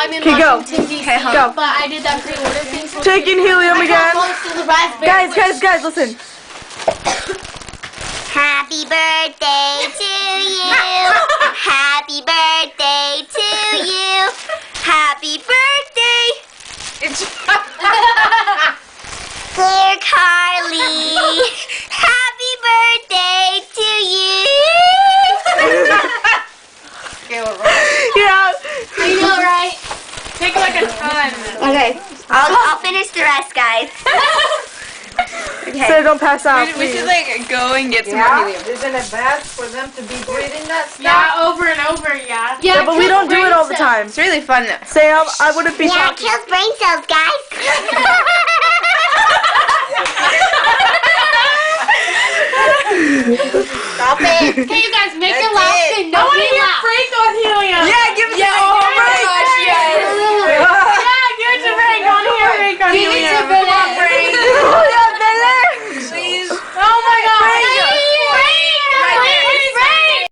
I'm in Okay, go. Washington, D.C., Go. but I did that pre-order thing. So Taking helium again. Guys, listen. Happy birthday to you. Happy birthday to you. Happy birthday, dear Carly. Happy birthday to you. Yeah. I know, right? Take like a ton. Okay, I'll finish the rest, guys. Okay. So don't pass out, We please. should like go and get some more Yeah, helium. isn't it bad for them to be breathing that stuff? Yeah, over and over, yeah. Yeah, but we don't do it all the time. It's really fun though. Sam, I wouldn't be Yeah, it talking. kills brain cells, guys. Stop it. Okay, you guys, make That's it last it. and nobody laugh. Yeah, give us